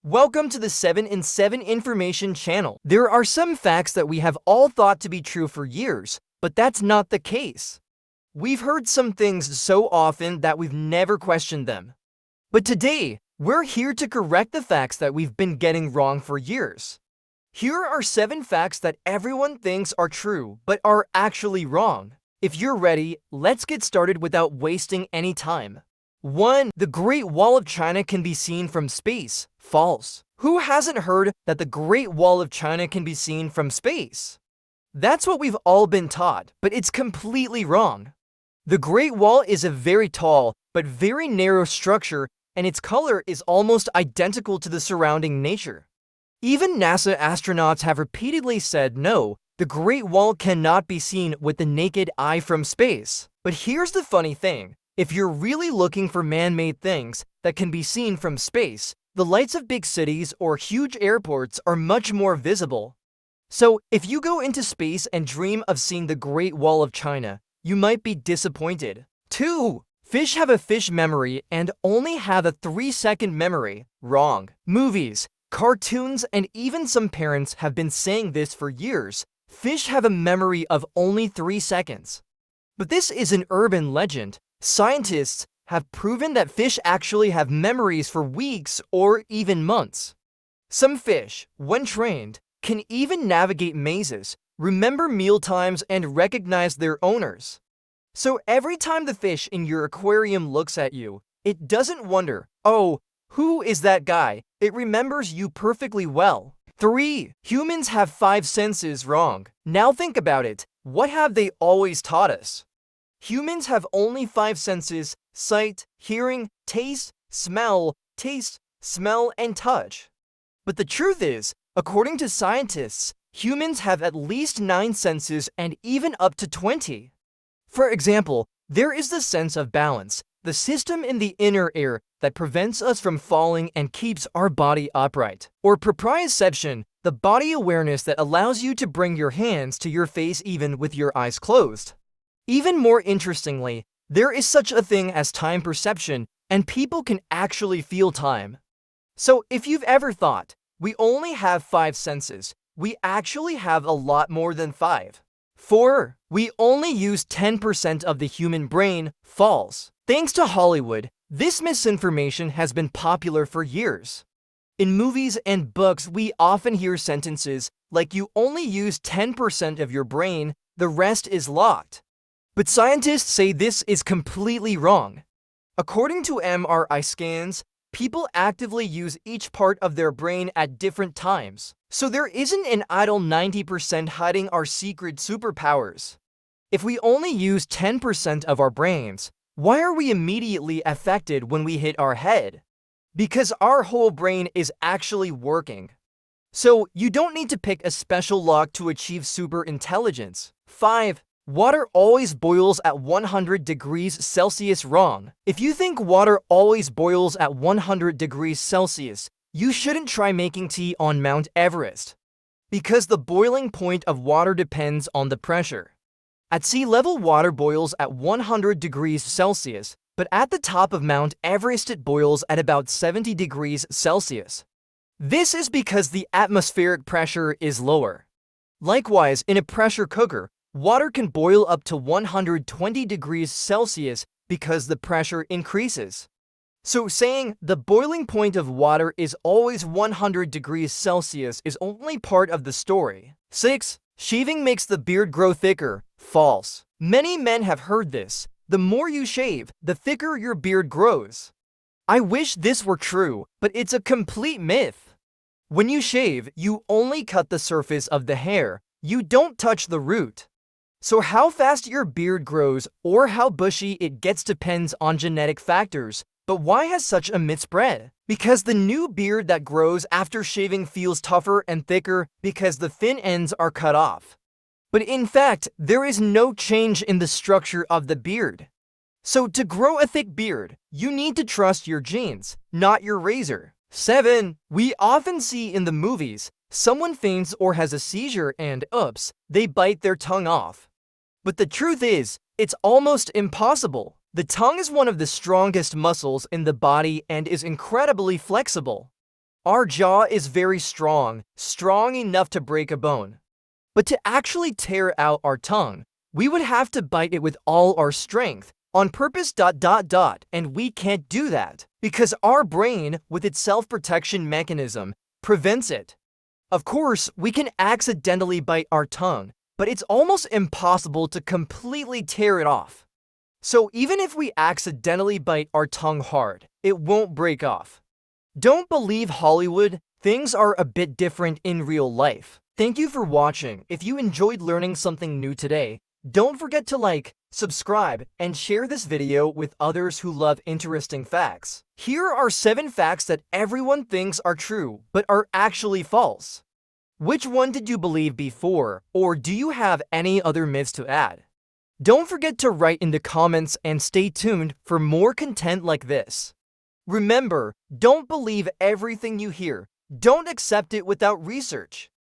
Welcome to the 7 in 7 Information channel. There are some facts that we have all thought to be true for years, but that's not the case. We've heard some things so often that we've never questioned them. But today, we're here to correct the facts that we've been getting wrong for years. Here are 7 facts that everyone thinks are true, but are actually wrong. If you're ready, let's get started without wasting any time. 1. The Great Wall of China can be seen from space. False. Who hasn't heard that the Great Wall of China can be seen from space? That's what we've all been taught, but it's completely wrong. The Great Wall is a very tall, but very narrow structure, and its color is almost identical to the surrounding nature. Even NASA astronauts have repeatedly said no, the Great Wall cannot be seen with the naked eye from space. But here's the funny thing. If you're really looking for man-made things that can be seen from space, the lights of big cities or huge airports are much more visible. So, if you go into space and dream of seeing the Great Wall of China, you might be disappointed. 2. Fish have a fish memory and only have a 3-second memory. Wrong. Movies, cartoons, and even some parents have been saying this for years. Fish have a memory of only 3 seconds. But this is an urban legend. Scientists have proven that fish actually have memories for weeks or even months. Some fish, when trained, can even navigate mazes, remember meal times, and recognize their owners. So every time the fish in your aquarium looks at you, it doesn't wonder, "Oh, who is that guy?" It remembers you perfectly well. 3. Humans have 5 senses. Wrong. Now think about it. What have they always taught us? Humans have only 5 senses: sight, hearing, taste, smell, and touch. But the truth is, according to scientists, humans have at least 9 senses and even up to 20. For example, there is the sense of balance, the system in the inner ear that prevents us from falling and keeps our body upright. Or proprioception, the body awareness that allows you to bring your hands to your face even with your eyes closed. Even more interestingly, there is such a thing as time perception, and people can actually feel time. So if you've ever thought, we only have 5 senses, we actually have a lot more than 5. 4. We only use 10% of the human brain. False. Thanks to Hollywood, this misinformation has been popular for years. In movies and books, we often hear sentences like you only use 10% of your brain, the rest is locked. But scientists say this is completely wrong. According to MRI scans, people actively use each part of their brain at different times. So there isn't an idle 90% hiding our secret superpowers. If we only use 10% of our brains, why are we immediately affected when we hit our head? Because our whole brain is actually working. So you don't need to pick a special lock to achieve super intelligence. 5. Water always boils at 100 degrees Celsius. Wrong. If you think water always boils at 100 degrees Celsius, you shouldn't try making tea on Mount Everest. Because the boiling point of water depends on the pressure. At sea level, water boils at 100 degrees Celsius, but at the top of Mount Everest it boils at about 70 degrees Celsius. This is because the atmospheric pressure is lower. Likewise, in a pressure cooker, water can boil up to 120 degrees Celsius because the pressure increases. So saying the boiling point of water is always 100 degrees Celsius is only part of the story. 6. Shaving makes the beard grow thicker. False. Many men have heard this. The more you shave, the thicker your beard grows. I wish this were true, but it's a complete myth. When you shave, you only cut the surface of the hair. You don't touch the root. So how fast your beard grows or how bushy it gets depends on genetic factors. But why has such a midspread? Because the new beard that grows after shaving feels tougher and thicker because the thin ends are cut off. But in fact, there is no change in the structure of the beard. So to grow a thick beard, you need to trust your genes, not your razor. 7. We often see in the movies, someone faints or has a seizure and, oops, they bite their tongue off. But the truth is, it's almost impossible. The tongue is one of the strongest muscles in the body and is incredibly flexible. Our jaw is very strong, strong enough to break a bone. But to actually tear out our tongue, we would have to bite it with all our strength, on purpose ... and we can't do that, because our brain, with its self-protection mechanism, prevents it. Of course, we can accidentally bite our tongue, but it's almost impossible to completely tear it off. So even if we accidentally bite our tongue hard, it won't break off. Don't believe Hollywood, things are a bit different in real life. Thank you for watching. If you enjoyed learning something new today, don't forget to like, subscribe, and share this video with others who love interesting facts. Here are 7 facts that everyone thinks are true, but are actually false. Which one did you believe before, or do you have any other myths to add? Don't forget to write in the comments and stay tuned for more content like this. Remember, don't believe everything you hear. Don't accept it without research.